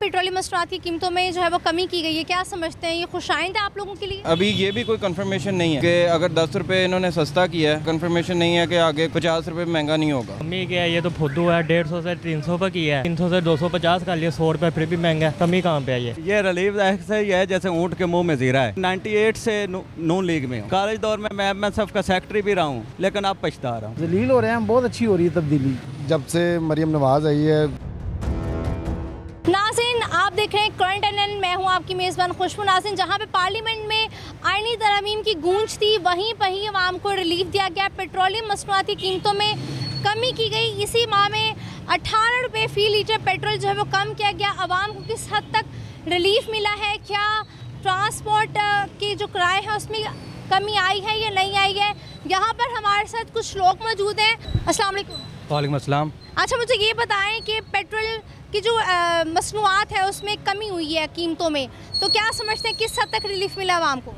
Petroleum मसनूआत की कीमतों में जो है वो कमी की गई है, क्या समझते हैं, ये खुशाइंद है आप लोगों के लिए? अभी ये भी कोई कंफर्मेशन नहीं है कि अगर 10 रुपए इन्होंने सस्ता किया है, कंफर्मेशन नहीं है कि आगे 50 रुपए महंगा नहीं होगा। कमी क्या है, ये तो फुद्दू है। 150 से 300 पे की है, 300 से 250 का लिए, 100 रुपये फिर भी महंगा है। कमी कहाँ पे है? ये रिलीफ ऐसे ही है जैसे ऊँट के मुंह में जीरा है। 98 से नून लीग में हूँ। कॉलेज दौर में मैं MSF का सेक्रेटरी भी रहा हूँ, लेकिन अब पछता रहा हूँ। जलील हो रहे हैं, बहुत अच्छी हो रही है तब्दीली जब से मरियम नवाज आई है। नाज़रीन, आप देख रहे हैं करंट एनएन, मैं हूं आपकी मेज़बान खुशबू नाज़रीन। जहां पे पार्लियामेंट में आईनी तरमीम की गूंज थी, वहीं पर आवाम को रिलीफ दिया गया। पेट्रोलियम मसनूआती कीमतों में कमी की गई। इसी माह में 18 रुपये फ़ी लीटर पेट्रोल जो है वो कम किया गया। आवाम को किस हद तक रिलीफ मिला है, क्या ट्रांसपोर्ट के जो किराए हैं उसमें कमी आई है या नहीं आई है? यहाँ पर हमारे साथ कुछ लोग मौजूद हैं। अस्सलाम वालेकुम। वालेकुम अस्सलाम। अच्छा, मुझे ये बताएं कि पेट्रोल की जो मसनूआत है उसमें कमी हुई है कीमतों में, तो क्या समझते हैं किस हद तक रिलीफ मिला आवाम को?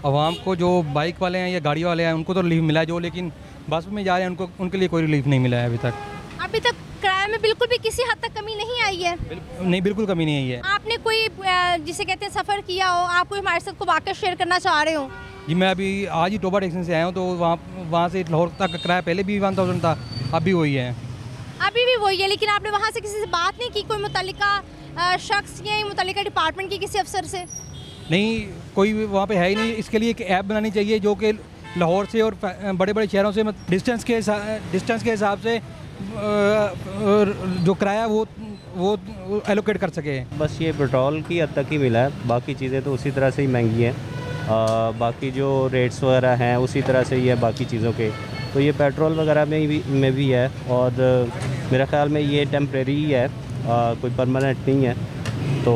आवाम को जो बाइक वाले हैं या गाड़ी वाले हैं उनको तो रिलीफ मिला है, जो लेकिन बस में जा रहे हैं उनके लिए कोई रिलीफ नहीं मिला है अभी तक। अभी तक किराए में बिल्कुल भी किसी हद तक कमी नहीं आई है? नहीं, बिल्कुल कमी नहीं आई है। आपने कोई जिसे कहते हैं सफ़र किया हो, आप कोई हमारे साथ को वाक़या शेयर करना चाह रहे हो? जी, मैं अभी आज ही टोबा स्टेशन से आया हूँ, तो वहाँ से लाहौर तक का किराया पहले भी 1000 था, अभी वही है। अभी भी वही है, लेकिन आपने वहाँ से किसी से बात नहीं की, कोई मुतल्लिका शख्स या मुतल्लिका डिपार्टमेंट के किसी अफसर से? नहीं, कोई वहाँ पे है ही नहीं। इसके लिए एक ऐप बनानी चाहिए जो कि लाहौर से और बड़े बड़े शहरों से डिस्टेंस के हिसाब से जो किराया वो एलोकेट कर सके। बस ये पेट्रोल की हद तक ही मिला है, बाकी चीज़ें तो उसी तरह से ही महंगी हैं। बाकी जो रेट्स वगैरह हैं उसी तरह से ही है बाकी चीज़ों के। तो ये पेट्रोल वगैरह में भी है, और मेरा ख्याल में ये टेम्प्रेरी ही है, कोई परमानेंट नहीं है। तो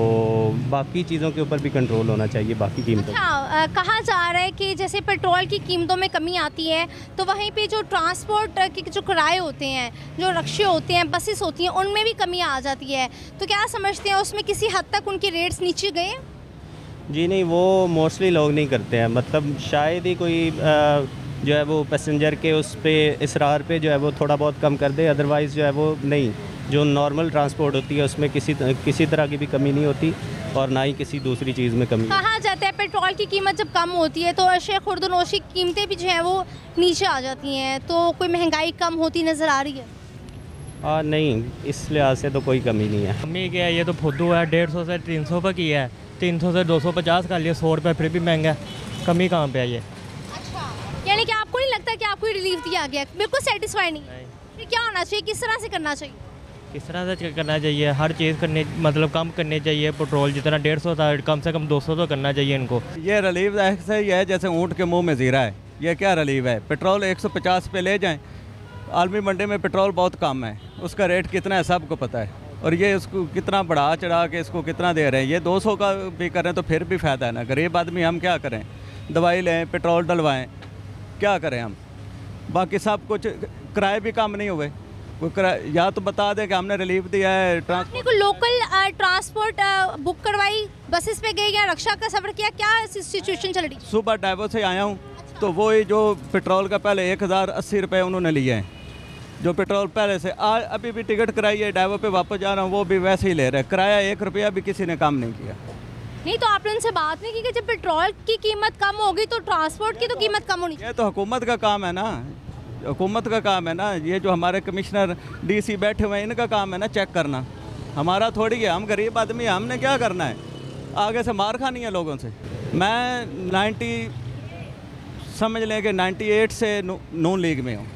बाकी चीज़ों के ऊपर भी कंट्रोल होना चाहिए, बाकी कीमतों। अच्छा, कहा जा रहा है कि जैसे पेट्रोल की कीमतों में कमी आती है तो वहीं पे जो ट्रांसपोर्ट के जो किराए होते हैं, जो रक्शे होते हैं, बसेस होती हैं, उनमें भी कमी आ जाती है। तो क्या समझते हैं उसमें किसी हद तक उनके रेट्स नीचे गए? जी नहीं, वो मोस्टली लोग नहीं करते हैं। मतलब शायद ही कोई जो है वो पैसेंजर के उस पे इसरार पे जो है वो थोड़ा बहुत कम कर दे, अदरवाइज़ जो है वो नहीं। जो नॉर्मल ट्रांसपोर्ट होती है उसमें किसी तरह की भी कमी नहीं होती, और ना ही किसी दूसरी चीज़ में कमी। कहा जाता है पेट्रोल की कीमत जब कम होती है तो अशे खुर्दनोशी की कीमतें भी जो हैं वो नीचे आ जाती हैं, तो कोई महंगाई कम होती नज़र आ रही है? नहीं, इस लिहाज से तो कोई कमी नहीं है। कमी क्या है, ये तो फुद्दू है। 150 से 300 पे की है, 300 से 250 का लिए, 100 रुपये फिर भी महंगा है। कमी कहाँ पे है ये? अच्छा, यानी कि आपको नहीं लगता कि आपको रिलीफ दिया गया? बिल्कुल सेटिस्फाई नहीं? फिर क्या होना चाहिए, किस तरह से करना चाहिए? किस तरह से करना चाहिए? हर चीज़ मतलब कम करनी चाहिए। पेट्रोल जितना 150 था, कम से कम 200 तो करना चाहिए इनको। ये रिलीफ ऐसे ही है जैसे ऊँट के मुंह में जीरा है। ये क्या रिलीफ है? पेट्रोल 150 पे ले जाएं, आलमी मंडी में पेट्रोल बहुत कम है, उसका रेट कितना है सबको पता है, और ये उसको कितना बढ़ा चढ़ा के इसको कितना दे रहे हैं। ये 200 का भी करें तो फिर भी फ़ायदा है ना। गरीब आदमी हम क्या करें? दवाई लें, पेट्रोल डलवाएं, क्या करें हम? बाकी सब कुछ किराए भी कम नहीं हुए। या तो बता दें कि हमने रिलीफ दिया है। आपने कोई लोकल ट्रांसपोर्ट बुक करवाई, बसेस पे गए या रक्षा का सफ़र किया, क्या सिचुएशन चल रही? सुबह डाइवो से आया हूँ, तो वही जो पेट्रोल का पहले 1080 रुपये उन्होंने लिए हैं, जो पेट्रोल पहले से अभी भी टिकट कराई है, डाइवो पे वापस जा रहा हूँ, वो भी वैसे ही ले रहे हैं। किराया 1 रुपया भी किसी ने कम नहीं किया। नहीं, तो आपने उनसे बात नहीं की कि जब पेट्रोल की कीमत कम होगी तो ट्रांसपोर्ट की तो कीमत कम होनी चाहिए? ये तो हुकूमत का काम है ना, हुकूमत का काम है ना। ये जो हमारे कमिश्नर DC बैठे हुए हैं, इनका काम है ना चेक करना, हमारा थोड़ी है। हम गरीब आदमी, हमने क्या करना है? आगे से मार खानी है लोगों से। मैं समझ लें कि 98 से नून लीग में हूँ।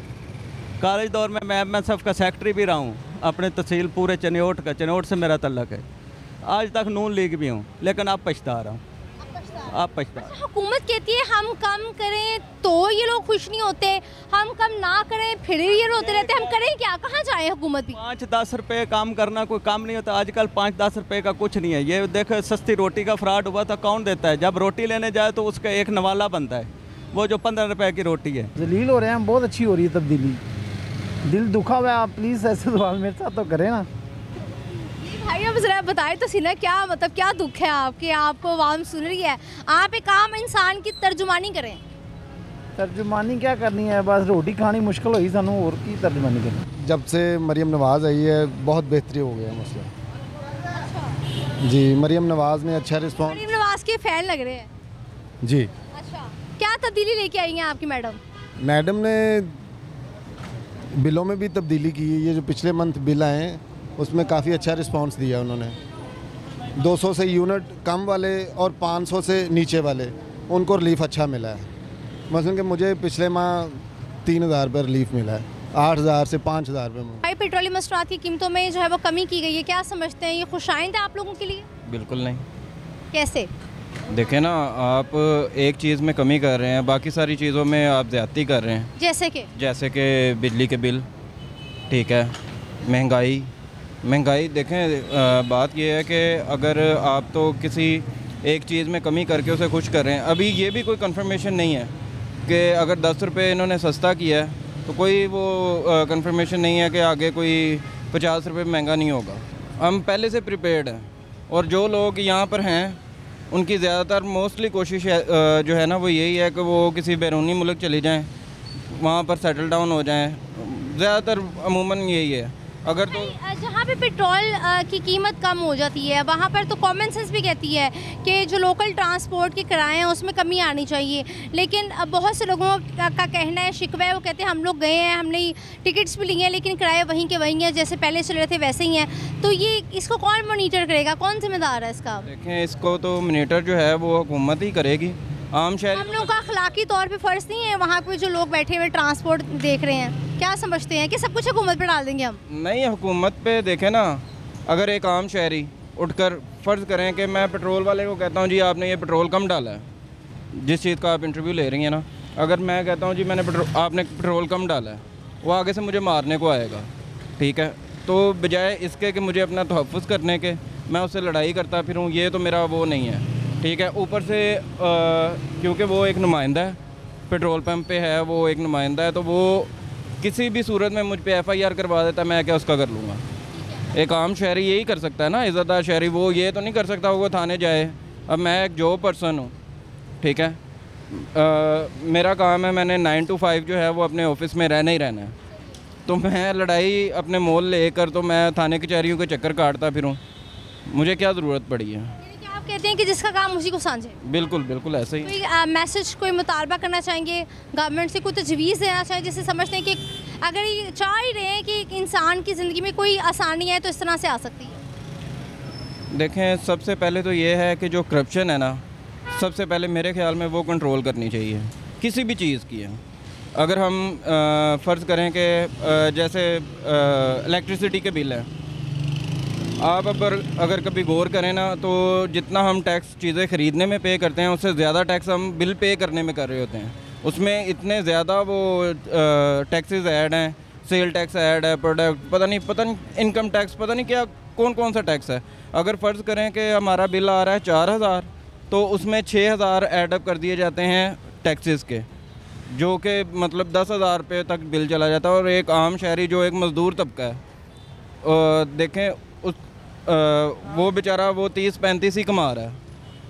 कॉलेज दौर में मैं MSF का सेक्रेटरी भी रहा हूँ, अपने तहसील पूरे चनियोट से मेरा तल्लक है। आज तक नून लीग भी हूँ, लेकिन अब पछता रहा हूँ। आप पछता। अच्छा, हुकूमत कहती है हम कम करें तो ये लोग खुश नहीं होते, हम कम ना करें फिर ये रोते रहते, हम करें क्या? कहाँ जाए हुकूमत भी? 5-10 रुपये काम करना कोई काम नहीं होता आजकल। 5-10 रुपये का कुछ नहीं है। ये देखो, सस्ती रोटी का फ्रॉड हुआ था, कौन देता है? जब रोटी लेने जाए तो उसका एक नवाला बनता है, वो जो 15 रुपये की रोटी है। जलील हो रहे हैं, बहुत अच्छी हो रही है तब्दीली। दिल दुखा हुआ है, आप प्लीज़ ऐसे सवाल मेरे साथ तो करें ना। भाई अब ज़रा बताएं तो सीना, क्या मतलब क्या दुख है आपके? आपको आवाम सुन रही है, आप एक आम इंसान की तर्जुमानी करें। तर्जुमानी क्या करनी है, बस रोटी खानी मुश्किल हुई सानू, और की तर्जुमानी करनी। जब से मरियम नवाज आई है बहुत बेहतरी हो गया मसला। जी मरियम नवाज़ ने अच्छा रिस्पॉन्स। मरियम नवाज के फैन लग रहे हैं जी। अच्छा, क्या तब्दीली लेके आई हैं आपकी मैडम? मैडम ने बिलों में भी तब्दीली की है। ये जो पिछले मंथ बिल आए हैं उसमें काफ़ी अच्छा रिस्पांस दिया उन्होंने। 200 से यूनिट कम वाले और 500 से नीचे वाले उनको रिलीफ अच्छा मिला है। मसलन कि मुझे पिछले माह 3000 रुपये रिलीफ मिला है, 8000 से 5000 रुपये में। भाई पेट्रोलियम मसनूआत की कीमतों में जो है वो कमी की गई है, क्या समझते हैं ये खुशाइंद है आप लोगों के लिए? बिल्कुल नहीं। कैसे? देखें ना, आप एक चीज़ में कमी कर रहे हैं, बाकी सारी चीज़ों में आप ज़्यादती कर रहे हैं। जैसे कि बिजली के बिल, ठीक है, महंगाई देखें, बात यह है कि अगर आप तो किसी एक चीज़ में कमी करके उसे खुश कर रहे हैं। अभी ये भी कोई कंफर्मेशन नहीं है कि अगर 10 रुपये इन्होंने सस्ता किया है तो कोई वो कंफर्मेशन नहीं है कि आगे कोई 50 रुपये महंगा नहीं होगा। हम पहले से प्रिपेयर्ड हैं और जो लोग यहाँ पर हैं उनकी ज़्यादातर मोस्टली कोशिश जो है ना वो यही है कि वो किसी बैरूनी मुल्क चले जाएं, वहाँ पर सेटल डाउन हो जाएं। ज़्यादातर अमूमन यही है। अगर तो जहाँ पे पेट्रोल की कीमत कम हो जाती है वहाँ पर तो कॉमन सेंस भी कहती है कि जो लोकल ट्रांसपोर्ट के किराए हैं उसमें कमी आनी चाहिए, लेकिन अब बहुत से लोगों का कहना है, शिकवा है, वो कहते हैं हम लोग गए हैं, हमने टिकट्स भी लिए हैं लेकिन किराए वहीं के वहीं हैं, जैसे पहले चल रहे थे वैसे ही हैं। तो ये इसको कौन मॉनिटर करेगा, कौन जिम्मेदार है इसका? देखें, इसको तो मॉनिटर जो है वो हुकूमत ही करेगी। आम शहर हम लोगों का अखलाकी तौर पे फ़र्ज़ नहीं है वहाँ पे जो लोग बैठे हुए ट्रांसपोर्ट देख रहे हैं, क्या समझते हैं कि सब कुछ हुकूमत पे डाल देंगे हम? नहीं, हुकूमत पे देखें ना, अगर एक आम शहरी उठकर फ़र्ज़ करें कि मैं पेट्रोल वाले को कहता हूँ जी आपने ये पेट्रोल कम डाला है, जिस चीज़ का आप इंटरव्यू ले रही हैं ना, अगर मैं कहता हूँ जी आपने पेट्रोल कम डाला है, वो आगे से मुझे मारने को आएगा, ठीक है। तो बजाय इसके कि मुझे अपना तहफ़्फ़ुज़ करने के मैं उससे लड़ाई करता फिरूँ, ये तो मेरा वो नहीं है, ठीक है। ऊपर से क्योंकि वो एक नुमाइंदा है, पेट्रोल पंप पे है, वो एक नुमाइंदा है, तो वो किसी भी सूरत में मुझ पे FIR करवा देता, मैं क्या उसका कर लूँगा। एक आम शहरी यही कर सकता है ना, इज़्ज़तदार शहरी, वो ये तो नहीं कर सकता वो थाने जाए। अब मैं एक जॉब पर्सन हूँ, ठीक है, मेरा काम है, मैंने 9 to 5 जो है वो अपने ऑफिस में रहना ही रहना है, तो मैं लड़ाई अपने मोल लेकर तो मैं थाने कचहरियों के चक्कर काटता फिरूँ, मुझे क्या ज़रूरत पड़ी है? आप कहते हैं कि जिसका काम उसी को सांझे। बिल्कुल बिल्कुल ऐसे ही। कोई मैसेज, कोई मुतालबा करना चाहेंगे गवर्नमेंट से, कोई तजवीज़ देना चाहें जिससे समझते हैं कि अगर ये चाह ही रहे हैं कि एक इंसान की ज़िंदगी में कोई आसानी है तो इस तरह से आ सकती है? देखें, सबसे पहले तो ये है कि जो करप्शन है ना, सबसे पहले मेरे ख्याल में वो कंट्रोल करनी चाहिए किसी भी चीज़ की है। अगर हम फ़र्ज़ करें कि जैसे इलेक्ट्रिसिटी के बिल हैं, आप अगर कभी गौर करें ना तो जितना हम टैक्स चीज़ें ख़रीदने में पे करते हैं उससे ज़्यादा टैक्स हम बिल पे करने में कर रहे होते हैं। उसमें इतने ज़्यादा वो टैक्सेस ऐड हैं, सेल टैक्स ऐड है, प्रोडक्ट पता नहीं इनकम टैक्स, पता नहीं क्या कौन सा टैक्स है। अगर फ़र्ज़ करें कि हमारा बिल आ रहा है 4000, तो उसमें 6000 एडअप कर दिए जाते हैं टैक्सेस के, जो कि मतलब 10,000 रुपये तक बिल चला जाता है। और एक आम शहरी जो एक मज़दूर तबका है, देखें वो बेचारा वो 30-35 ही कमा रहा है,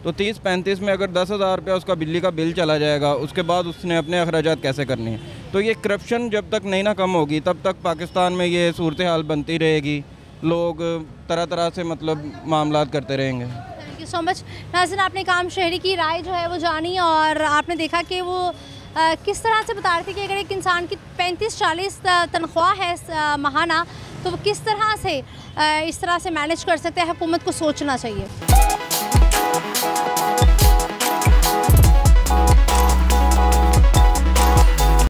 तो 30-35 में अगर 10,000 रुपया उसका बिजली का बिल चला जाएगा, उसके बाद उसने अपने अखराजात कैसे करने हैं? तो ये करप्शन जब तक नहीं ना कम होगी तब तक पाकिस्तान में ये सूरत हाल बनती रहेगी, लोग तरह तरह से मतलब मामलात करते रहेंगे। Thank you so much. नाज़रीन, आपने काम शहरी की राय जो है वो जानी और आपने देखा कि वो किस तरह से बता रहे थे कि अगर एक इंसान की 35-40 तनख्वाह है माहाना, तो वो किस तरह से इस तरह से मैनेज कर सकते हैं। हुकूमत को सोचना चाहिए।